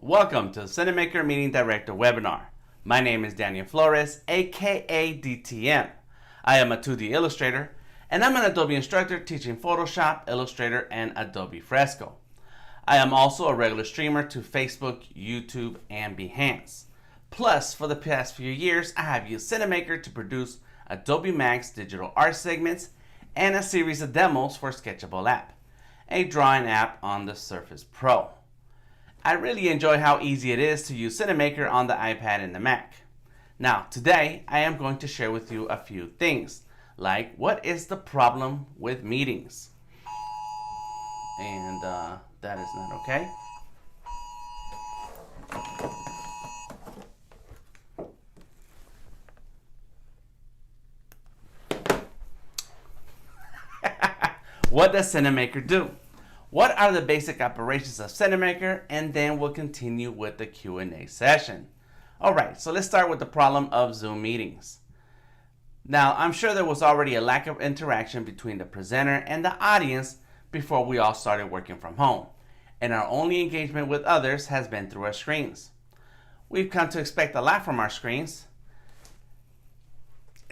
Welcome to the Cinamaker Meeting Director webinar. My name is Daniel Flores, aka DTM. I am a 2D illustrator, and I'm an Adobe instructor teaching Photoshop, Illustrator, and Adobe Fresco. I am also a regular streamer to Facebook, YouTube, and Behance. Plus, for the past few years, I have used Cinamaker to produce Adobe Max digital art segments and a series of demos for Sketchable app, a drawing app on the Surface Pro. I really enjoy how easy it is to use Cinamaker on the iPad and the Mac. Now, today I am going to share with you a few things, like what is the problem with meetings? And that is not okay. What does Cinamaker do? What are the basic operations of Cinamaker? And then we'll continue with the Q&A session. All right, so let's start with the problem of Zoom meetings. Now, I'm sure there was already a lack of interaction between the presenter and the audience before we all started working from home, and our only engagement with others has been through our screens. We've come to expect a lot from our screens.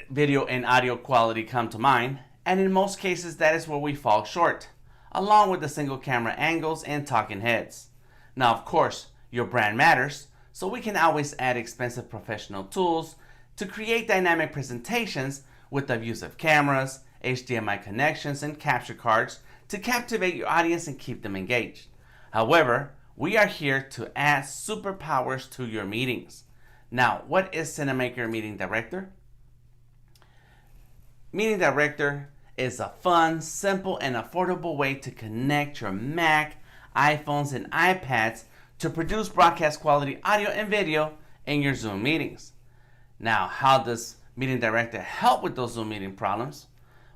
Video and audio quality come to mind, and in most cases that is where we fall short, along with the single camera angles and talking heads. Now, of course, your brand matters, so we can always add expensive professional tools to create dynamic presentations with the use of cameras, HDMI connections, and capture cards to captivate your audience and keep them engaged. However, we are here to add superpowers to your meetings. Now, what is Cinamaker Meeting Director? Meeting Director is a fun, simple, and affordable way to connect your Mac, iPhones, and iPads to produce broadcast quality audio and video in your Zoom meetings. Now, how does Meeting Director help with those Zoom meeting problems?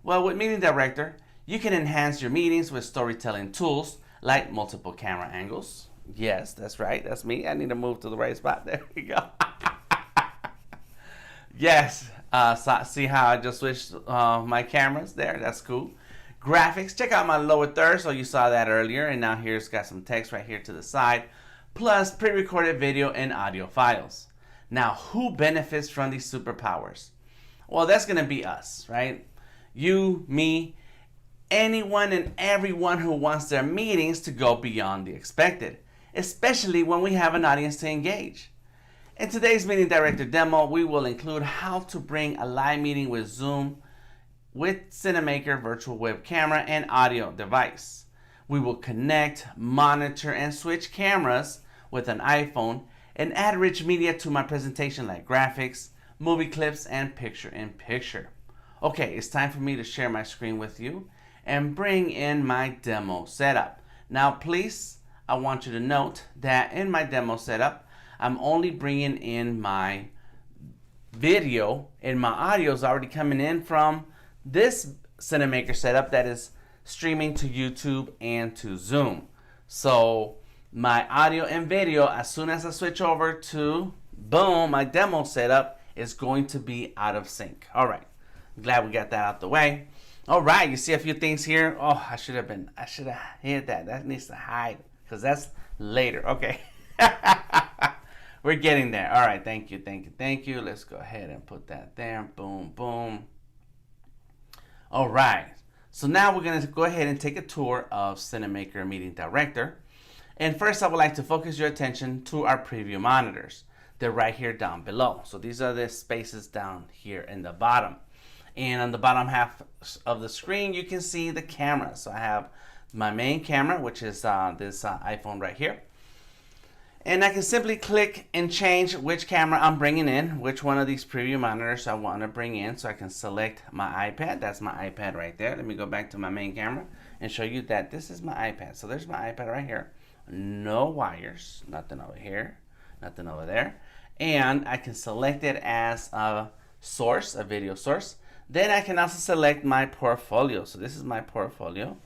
Well, with Meeting Director, you can enhance your meetings with storytelling tools like multiple camera angles. Yes, that's right, that's me. I need to move to the right spot. There we go. Yes. See how I just switched my cameras there? That's cool. Graphics, check out my lower third. So you saw that earlier, and now here's got some text right here to the side, plus pre-recorded video and audio files. Now, who benefits from these superpowers? Well, that's going to be us, right? You, me, anyone and everyone who wants their meetings to go beyond the expected, especially when we have an audience to engage. In today's Meeting Director demo, we will include how to bring a live meeting with Zoom with Cinamaker virtual web camera and audio device. We will connect, monitor, and switch cameras with an iPhone and add rich media to my presentation like graphics, movie clips, and picture-in-picture. Okay, it's time for me to share my screen with you and bring in my demo setup. Now, please, I want you to note that in my demo setup, I'm only bringing in my video, and my audio is already coming in from this Cinamaker setup that is streaming to YouTube and to Zoom. So my audio and video, as soon as I switch over to, boom, my demo setup is going to be out of sync. All right, glad we got that out the way. All right, you see a few things here. Oh, I should have hit that. That needs to hide because that's later. Okay. We're getting there. All right, thank you. Let's go ahead and put that there. Boom, boom. All right, so now we're gonna go ahead and take a tour of Cinamaker Meeting Director. And first I would like to focus your attention to our preview monitors. They're right here down below. So these are the spaces down here in the bottom. And on the bottom half of the screen, you can see the cameras. So I have my main camera, which is this iPhone right here. And I can simply click and change which camera I'm bringing in, which one of these preview monitors I want to bring in. So I can select my iPad. That's my iPad right there. Let me go back to my main camera and show you that this is my iPad. So there's my iPad right here. No wires, nothing over here, nothing over there. And I can select it as a source, a video source. Then I can also select my portfolio. So this is my portfolio.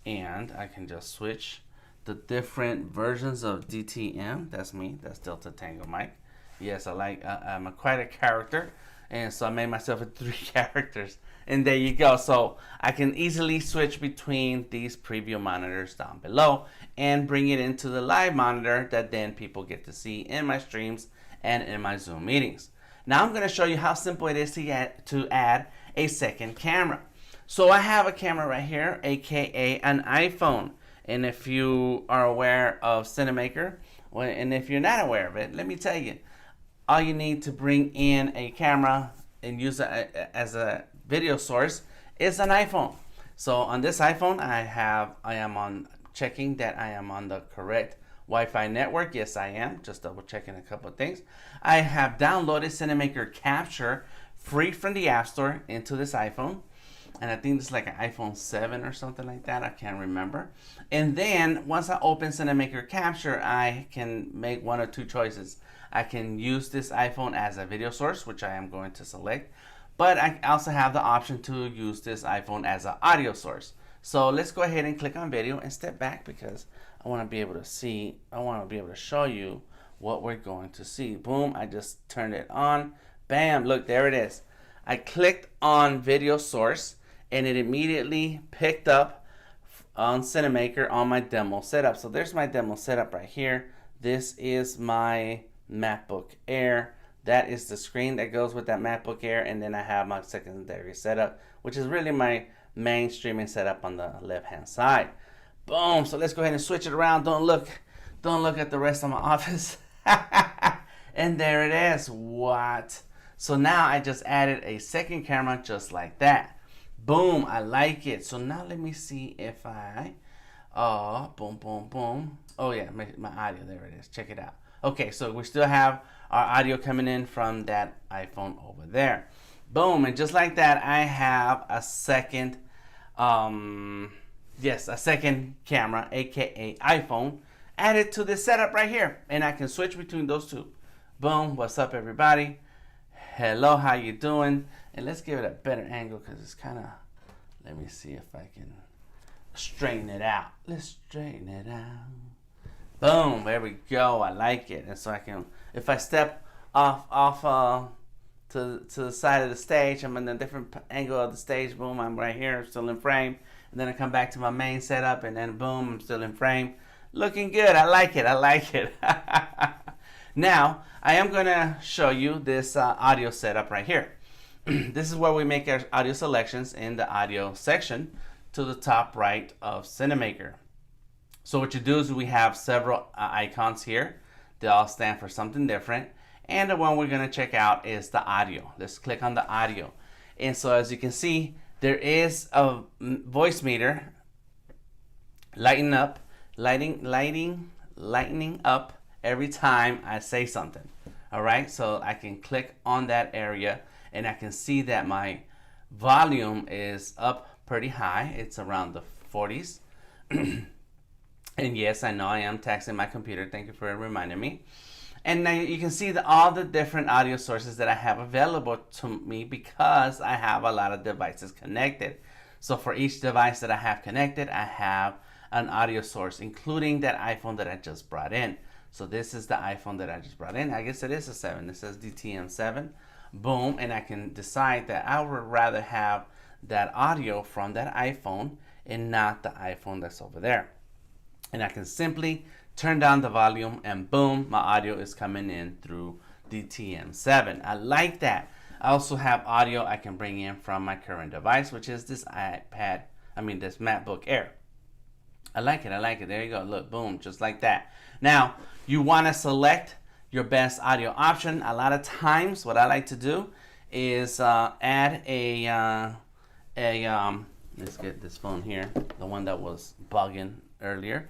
And I can just switch the different versions of DTM. That's me. That's Delta Tango Mike. Yes, I'm quite a character. And so I made myself a 3 characters. And there you go. So I can easily switch between these preview monitors down below and bring it into the live monitor that then people get to see in my streams and in my Zoom meetings. Now I'm going to show you how simple it is to add a second camera. So I have a camera right here, aka an iPhone. And if you are aware of Cinamaker, and if you're not aware of it, let me tell you, all you need to bring in a camera and use it as a video source is an iPhone. So on this iPhone, I am on checking that I am on the correct Wi-Fi network. Yes, I am. Just double checking a couple of things. I have downloaded Cinamaker Capture free from the App Store into this iPhone. And I think it's like an iPhone 7 or something like that. I can't remember. And then once I open Cinamaker Capture, I can make one or two choices. I can use this iPhone as a video source, which I am going to select. But I also have the option to use this iPhone as an audio source. So let's go ahead and click on video and step back because I want to be able to see, I want to be able to show you what we're going to see. Boom, I just turned it on. Bam, look, there it is. I clicked on video source and it immediately picked up on Cinamaker on my demo setup. So there's my demo setup right here. This is my MacBook Air. That is the screen that goes with that MacBook Air, and then I have my secondary setup, which is really my main streaming setup on the left hand side. Boom. So let's go ahead and switch it around. Don't look at the rest of my office. And there it is. What? So now I just added a second camera just like that. Boom. I like it. So now let me see if I boom, boom, boom. Oh yeah, my audio, there it is. Check it out. Okay, so we still have our audio coming in from that iPhone over there. Boom, and just like that, I have a second, a second camera, aka iPhone, added to this setup right here. And I can switch between those two. Boom, what's up everybody? Hello, how you doing? And let's give it a better angle because it's kind of, let me see if I can straighten it out. Let's straighten it out. Boom, there we go. I like it. And so I can, if I step off to the side of the stage, I'm in a different angle of the stage. Boom, I'm right here, still in frame. And then I come back to my main setup, and then boom, I'm still in frame. Looking good. I like it. I like it. Now, I am going to show you this audio setup right here. This is where we make our audio selections in the audio section to the top right of Cinamaker. So what you do is we have several icons here. They all stand for something different. And the one we're going to check out is the audio. Let's click on the audio. And so as you can see, there is a voice meter lighting up every time I say something. All right, so I can click on that area and I can see that my volume is up pretty high. It's around the 40s. And yes, I know I am taxing my computer. Thank you for reminding me. And now you can see all the different audio sources that I have available to me because I have a lot of devices connected. So for each device that I have connected, I have an audio source, including that iPhone that I just brought in. So this is the iPhone that I just brought in. I guess it is a 7. It says DTM7. Boom. And I can decide that I would rather have that audio from that iPhone and not the iPhone that's over there. And I can simply turn down the volume and boom, my audio is coming in through DTM7. I like that. I also have audio I can bring in from my current device, which is this this MacBook Air. I like it. I like it. There you go. Look, boom, just like that. Now, you want to select your best audio option. A lot of times, what I like to do is add let's get this phone here, the one that was bugging earlier.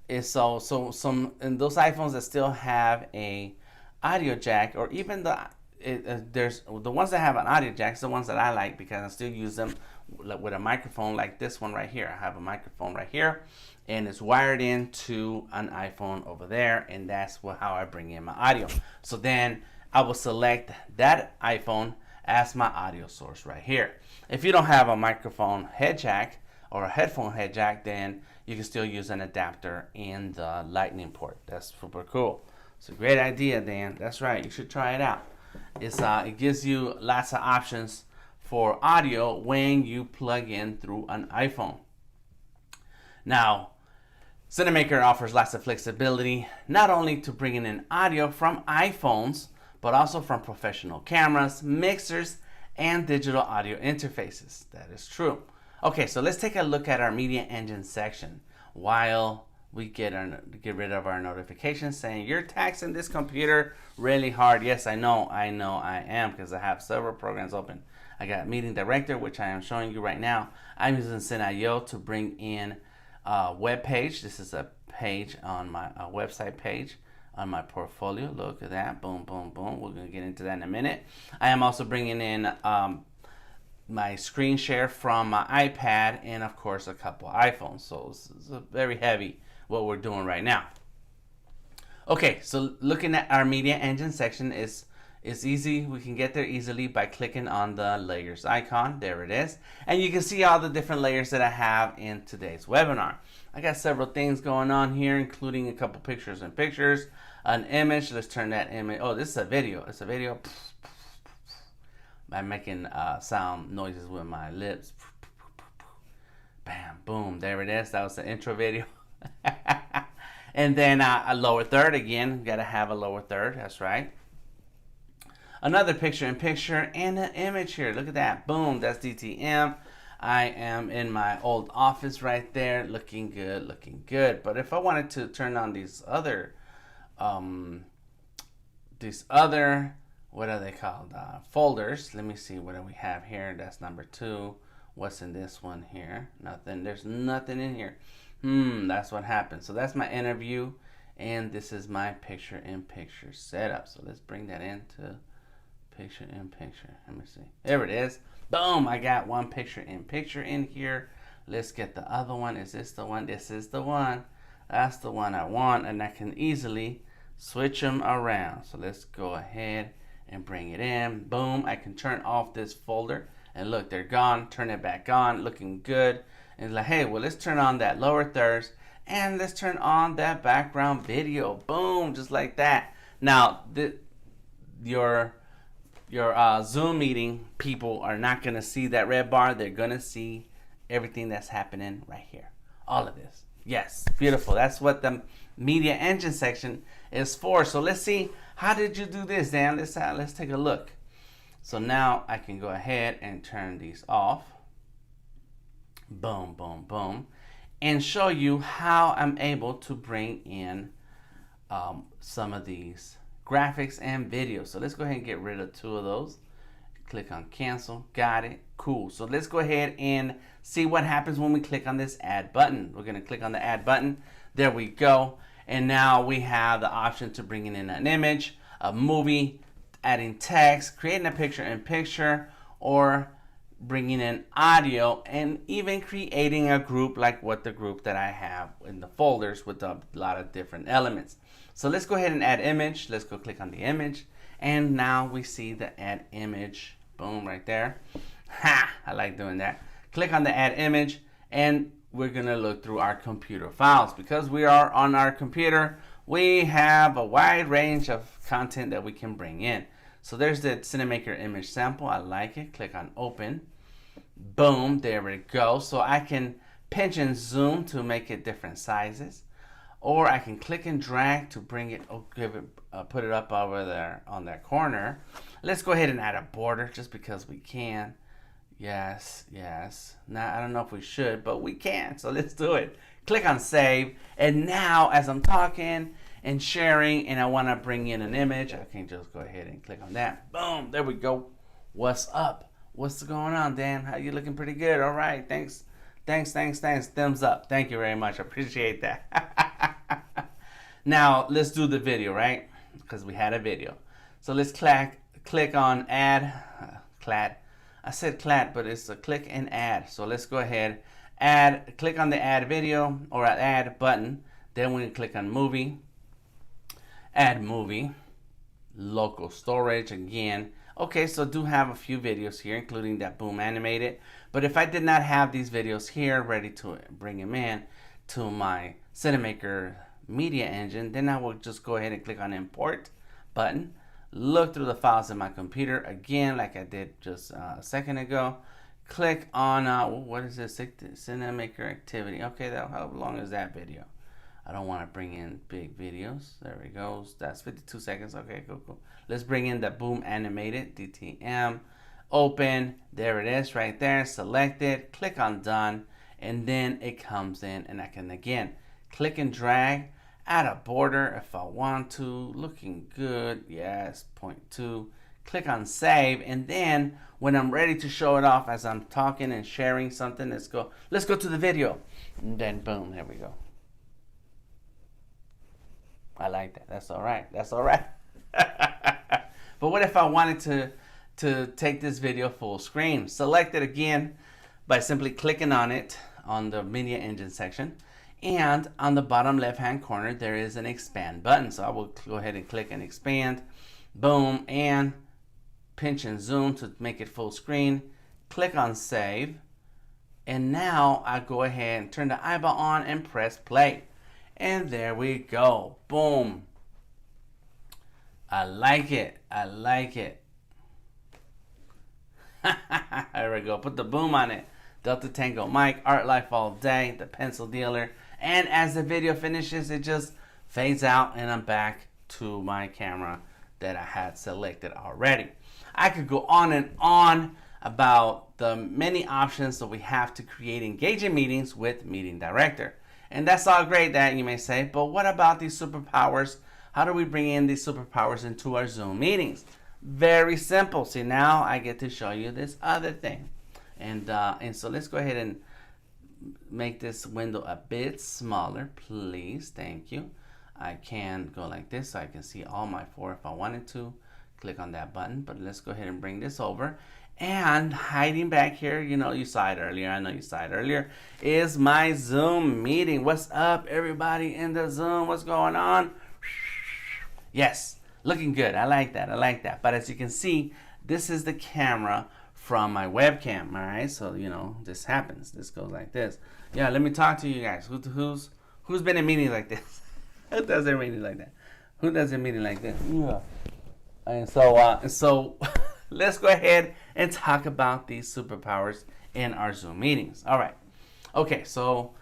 Is so some in those iPhones that still have a audio jack, or even there's the ones that have an audio jack, is the ones that I like because I still use them with a microphone like this one right here. I have a microphone right here and it's wired into an iPhone over there, and that's how I bring in my audio. So then I will select that iPhone as my audio source right here. If you don't have a microphone head jack or a headphone head jack, then you can still use an adapter in the lightning port. That's super cool. It's a great idea, Dan. That's right. You should try it out. it gives you lots of options for audio when you plug in through an iPhone. Now, Cinamaker offers lots of flexibility, not only to bringing in audio from iPhones, but also from professional cameras, mixers, and digital audio interfaces. That is true. Okay, so let's take a look at our media engine section while we get rid of our notifications saying you're taxing this computer really hard. Yes, I know I am, because I have several programs open. I got Meeting Director, which I am showing you right now. I'm using Cinamaker to bring in a web page. This is a page on my website page on my portfolio. Look at that. Boom, boom, boom. We're going to get into that in a minute. I am also bringing in my screen share from my iPad and, of course, a couple iPhones. So it's very heavy what we're doing right now. Okay, so looking at our media engine section is easy. We can get there easily by clicking on the layers icon. There it is. And you can see all the different layers that I have in today's webinar. I got several things going on here, including a couple pictures and pictures, an image. Let's turn that image. Oh, this is a video. It's a video. I'm making sound noises with my lips. Bam, boom. There it is. That was the intro video. And then a lower third again. Got to have a lower third. That's right. Another picture in picture and an image here. Look at that. Boom. That's DTM. I am in my old office right there. Looking good. Looking good. But if I wanted to turn on these other, what are they called? Folders. Let me see. What do we have here? That's number 2. What's in this one here? Nothing. There's nothing in here. That's what happened. So that's my interview. And this is my picture in picture setup. So let's bring that into picture in picture. Let me see. There it is. Boom. I got one picture in here. Let's get the other one. Is this the one? This is the one. That's the one I want. And I can easily switch them around. So let's go ahead and bring it in. Boom. I can turn off this folder. And look, they're gone. Turn it back on. Looking good. And like, hey, well, let's turn on that lower thirds. And let's turn on that background video. Boom. Just like that. Now, your Zoom meeting people are not going to see that red bar. They're going to see everything that's happening right here. All of this. Yes, beautiful. That's what the media engine section is for. So let's see, how did you do this, Dan? Let's take a look. So now I can go ahead and turn these off. Boom, boom, boom. And show you how I'm able to bring in some of these graphics and videos. So let's go ahead and get rid of 2 of those. Click on cancel. Got it. Cool. So let's go ahead and see what happens when we click on this add button. We're going to click on the add button. There we go. And now we have the option to bring in an image, a movie, adding text, creating a picture in picture, or bringing in audio, and even creating a group like what the group that I have in the folders with a lot of different elements. So let's go ahead and add image. Let's go click on the image. And now we see the add image. Boom, right there. Ha! I like doing that. Click on the add image, and we're going to look through our computer files. Because we are on our computer, we have a wide range of content that we can bring in. So there's the Cinamaker image sample. I like it. Click on open. Boom, there we go. So I can pinch and zoom to make it different sizes. Or I can click and drag to bring it, put it up over there on that corner. Let's go ahead and add a border just because we can. Yes, yes. Now, I don't know if we should, but we can. So let's do it. Click on save. And now as I'm talking and sharing and I want to bring in an image, I can just go ahead and click on that. Boom, there we go. What's up? What's going on, Dan? How you looking? Pretty good. All right, thanks. Thumbs up. Thank you very much. I appreciate that. Now, let's do the video, right? Because we had a video. So let's click on add. I said clat, but it's a click and add. So let's go ahead, click on the add video or add button. Then we click on movie, add movie, local storage again. Okay, so do have a few videos here, including that boom animated. But if I did not have these videos here ready to bring them in to my Cinamaker media engine, then I will just go ahead and click on import button. look through the files in my computer again, like I did just a second ago. Click on, what is this? Cinamaker activity. Okay, how long is that video? I don't want to bring in big videos. There we go. That's 52 seconds. Okay, cool. Let's bring in the boom animated, DTM. Open. There it is right there. Select it. Click on done. And then it comes in, and I can again click and drag, add a border if I want to. Looking good. Yes, 0.2. Click on save, and then when I'm ready to show it off as I'm talking and sharing something, let's go to the video. And then boom, there we go. I like that. That's all right. That's all right. But what if I wanted to take this video full screen? Select it again by simply clicking on it on the media engine section. And on the bottom left hand corner, there is an expand button. So I will go ahead and click and expand. Boom. And pinch and zoom to make it full screen. Click on save. And now I go ahead and turn the eyeball on and press play. And there we go. Boom. I like it. I like it. There we go. Put the boom on it. Delta Tango Mike, Art Life All Day, the pencil dealer. And as the video finishes, it just fades out and I'm back to my camera that I had selected already. I could go on and on about the many options that we have to create engaging meetings with Meeting Director. And that's all great, that you may say, but what about these superpowers? How do we bring in these superpowers into our Zoom meetings? Very simple. See, now I get to show you this other thing. And so let's go ahead and make this window a bit smaller, please. Thank you. I can go like this so I can see all my four if I wanted to. Click on that button, but let's go ahead and bring this over. And hiding back here, you know, you saw it earlier, I know you saw it earlier, is my Zoom meeting. What's up, everybody in the Zoom? What's going on? Yes, looking good. I like that. I like that. But as you can see, this is the camera from my webcam. All right, so you know this happens. This goes like this. Yeah, let me talk to you guys. Who's been in meetings like this? Who does a meeting like that? Who does a meeting like this? Yeah. And so let's go ahead and talk about these superpowers in our Zoom meetings. All right. Okay, so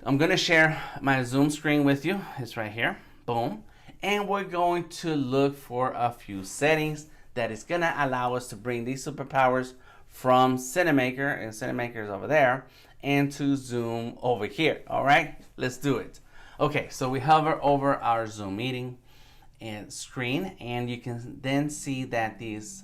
I'm going to share my Zoom screen with you. It's right here. Boom. And we're going to look for a few settings that is going to allow us to bring these superpowers from Cinamaker, and Cinamaker is over there, and to Zoom over here. All right, let's do it. Okay, so we hover over our Zoom meeting and screen, and you can then see that these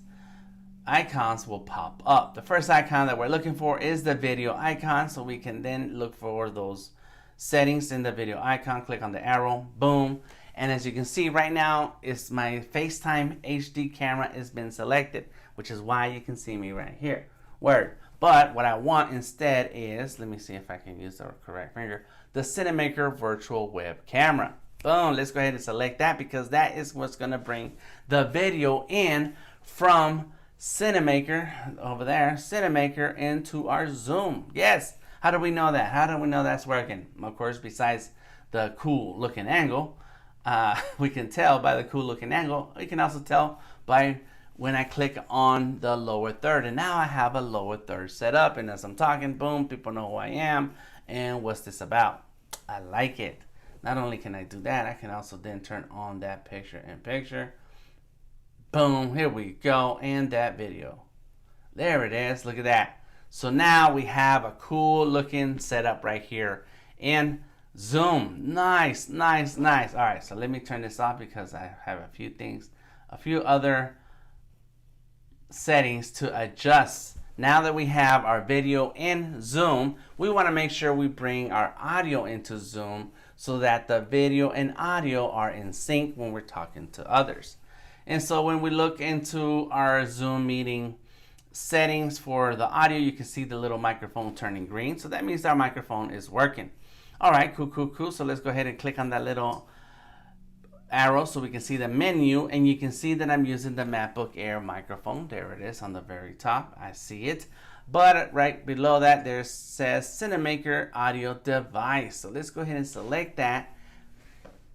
icons will pop up. The first icon that we're looking for is the video icon, so we can then look for those settings in the video icon. Click on the arrow, boom. And as you can see right now, it's my FaceTime HD camera has been selected, which is why you can see me right here. Word. But what I want instead is, let me see if I can use the correct finger, the Cinamaker virtual web camera. Boom, let's go ahead and select that because that is what's gonna bring the video in from Cinamaker over there, Cinamaker into our Zoom. Yes, how do we know that? How do we know that's working? Of course, besides the cool looking angle, we can tell by the cool looking angle. You can also tell by when I click on the lower third, and now I have a lower third set up, and as I'm talking, boom, people know who I am and what's this about. I like it. Not only can I do that, I can also then turn on that picture in picture. Boom, here we go, and that video. There it is, look at that. So now we have a cool looking setup right here in Zoom. Nice, nice, nice. All right, so let me turn this off because I have a few other settings to adjust. Now that we have our video in Zoom, we want to make sure we bring our audio into Zoom so that the video and audio are in sync when we're talking to others. And so when we look into our Zoom meeting settings for the audio, you can see the little microphone turning green. So that means our microphone is working. All right, cool. So let's go ahead and click on that little arrow so we can see the menu, and you can see that I'm using the MacBook Air microphone. There it is on the very top. I see it. But right below that, there says Cinamaker audio device. So let's go ahead and select that.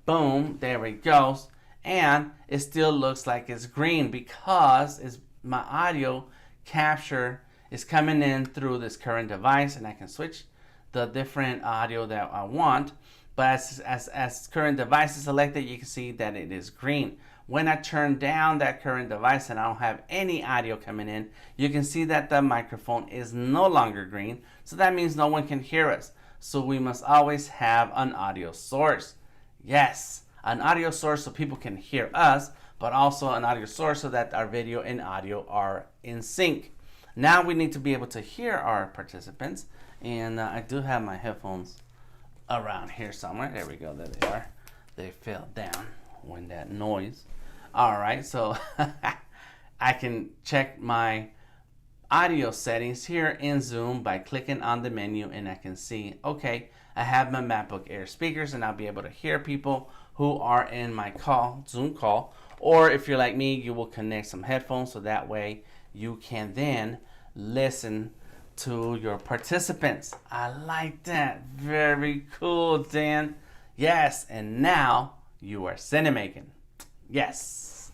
Boom, there it goes. and it still looks like it's green because my audio capture is coming in through this current device, and I can switch the different audio that I want. But as current device is selected, you can see that it is green. When I turn down that current device and I don't have any audio coming in, you can see that the microphone is no longer green. So that means no one can hear us. So we must always have an audio source. Yes, an audio source so people can hear us, but also an audio source so that our video and audio are in sync. Now we need to be able to hear our participants. And I do have my headphones around here somewhere. There we go. There they are. They fell down when that noise. All right, so I can check my audio settings here in Zoom by clicking on the menu, and I can see, okay, I have my MacBook Air speakers, and I'll be able to hear people who are in my call, Zoom call. Or if you're like me, you will connect some headphones so that way you can then listen to your participants. I like that. Very cool, Dan. Yes, and now you are cinemaking. Yes.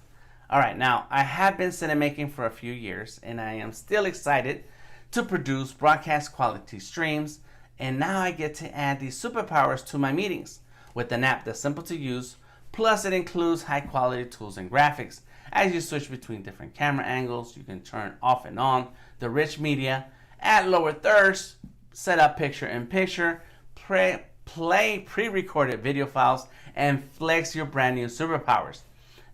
All right, now I have been cinemaking for a few years, and I am still excited to produce broadcast quality streams, and now I get to add these superpowers to my meetings with an app that's simple to use, plus it includes high quality tools and graphics. As you switch between different camera angles, you can turn off and on the rich media, add lower thirds, set up picture-in-picture, play pre-recorded video files, and flex your brand new superpowers.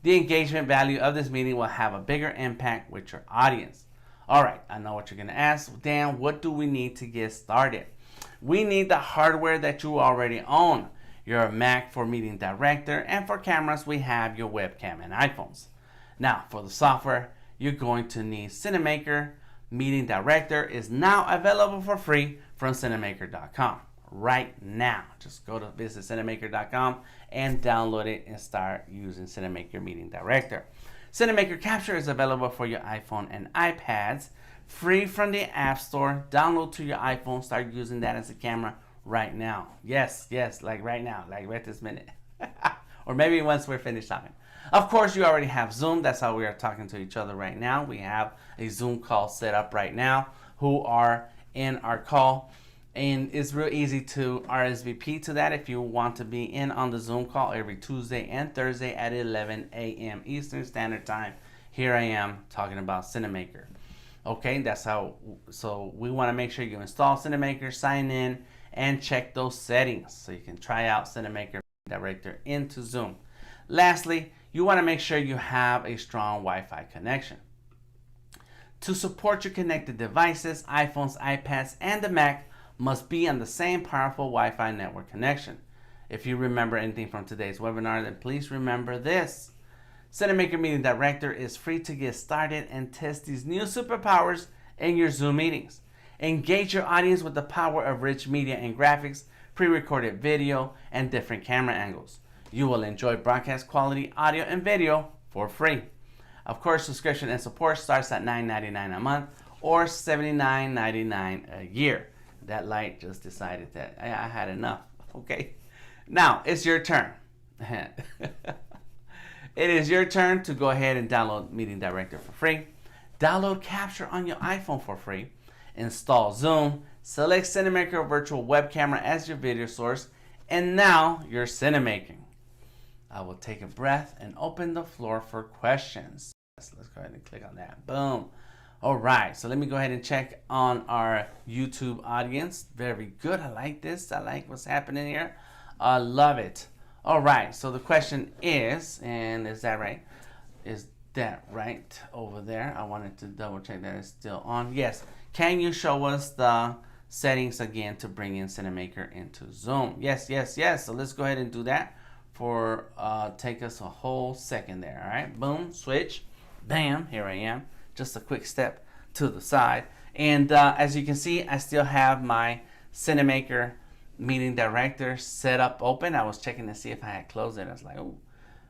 The engagement value of this meeting will have a bigger impact with your audience. All right, I know what you're gonna ask. Dan, what do we need to get started? We need the hardware that you already own. Your Mac for Meeting Director, and for cameras, we have your webcam and iPhones. Now, for the software, you're going to need Cinamaker Meeting Director is now available for free from Cinamaker.com. Right now, just go to visit Cinamaker.com and download it and start using Cinamaker Meeting Director. Cinamaker Capture is available for your iPhone and iPads, free from the App Store. Download to your iPhone, start using that as a camera right now. Yes, like right now, like right this minute. Or maybe once we're finished talking. Of course, you already have Zoom. That's how we are talking to each other right now. We have a Zoom call set up right now who are in our call. And it's real easy to RSVP to that if you want to be in on the Zoom call every Tuesday and Thursday at 11 a.m. Eastern Standard Time. Here I am talking about Cinamaker. Okay, that's how. So we want to make sure you install Cinamaker, sign in, and check those settings so you can try out Cinamaker Director into Zoom. Lastly, you want to make sure you have a strong Wi-Fi connection. To support your connected devices, iPhones, iPads, and the Mac must be on the same powerful Wi-Fi network connection. If you remember anything from today's webinar, then please remember this. Cinamaker Meeting Director is free to get started and test these new superpowers in your Zoom meetings. Engage your audience with the power of rich media and graphics, pre-recorded video, and different camera angles. You will enjoy broadcast quality audio and video for free. Of course, subscription and support starts at $9.99 a month or $79.99 a year. That light just decided that I had enough. Okay, now it's your turn. It is your turn to go ahead and download Meeting Director for free. Download Capture on your iPhone for free. Install Zoom. Select Cinamaker Virtual Web Camera as your video source. And now you're cinemaking. I will take a breath and open the floor for questions. Let's go ahead and click on that. Boom. All right, so let me go ahead and check on our YouTube audience. Very good. I like this. I like what's happening here. I love it. All right, so the question is, and is that right? Is that right over there? I wanted to double check that it's still on. Yes. Can you show us the settings again to bring in Cinamaker into Zoom? Yes. So let's go ahead and do that for take us a whole second there. All right, boom, switch, bam, here I am. Just a quick step to the side. And as you can see, I still have my Cinamaker Meeting Director set up open. I was checking to see if I had closed it. I was like, oh,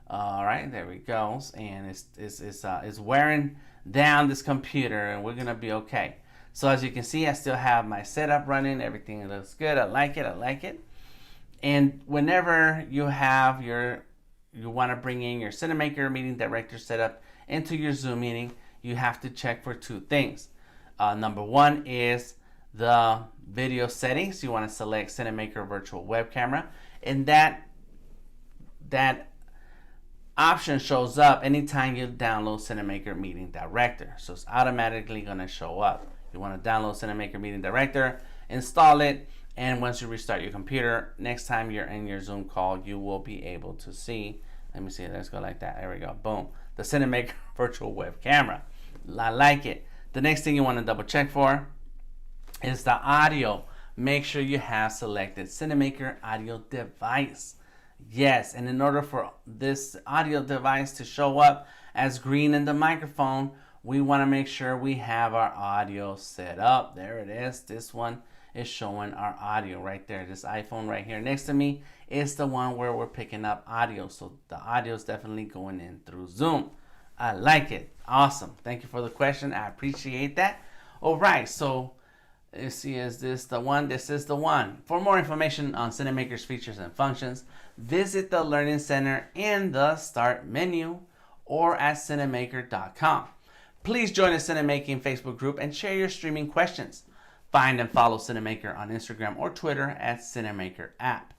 all right, there we go. And it's wearing down this computer, and we're gonna be okay. So as you can see, I still have my setup running. Everything looks good. I like it. And whenever you have your you want to bring in your Cinamaker Meeting Director setup into your Zoom meeting, you have to check for two things. Number one is the video settings. You want to select Cinamaker Virtual Web Camera, and that option shows up anytime you download Cinamaker Meeting Director. So it's automatically going to show up. You want to download Cinamaker Meeting Director, install it, and once you restart your computer, next time you're in your Zoom call, you will be able to see. Let me see. Let's go like that. There we go. Boom. The Cinamaker Virtual Web Camera. I like it. The next thing you want to double check for is the audio. Make sure you have selected Cinamaker Audio Device. Yes, and in order for this audio device to show up as green in the microphone, we want to make sure we have our audio set up. There it is. This one is showing our audio right there. This iPhone right here next to me is the one where we're picking up audio. So the audio is definitely going in through Zoom. I like it. Awesome. Thank you for the question. I appreciate that. All right. So let's see, is this the one? This is the one. For more information on Cinamaker's features and functions, visit the Learning Center in the Start menu or at cinamaker.com. Please join the Cinemaking Facebook group and share your streaming questions. Find and follow Cinamaker on Instagram or Twitter at Cinamaker app.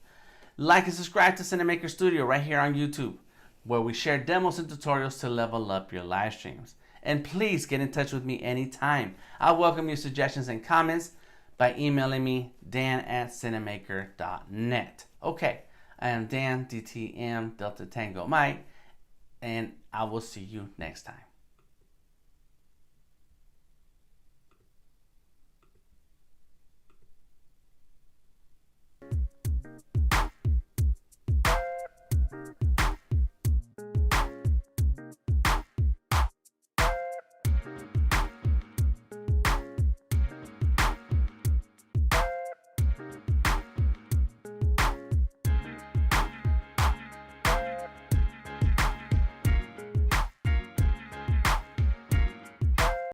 Like and subscribe to Cinamaker Studio right here on YouTube, where we share demos and tutorials to level up your live streams. And please get in touch with me anytime. I welcome your suggestions and comments by emailing me, dan@cinamaker.net. Okay, I am Dan, DTM, Delta Tango Mike, and I will see you next time.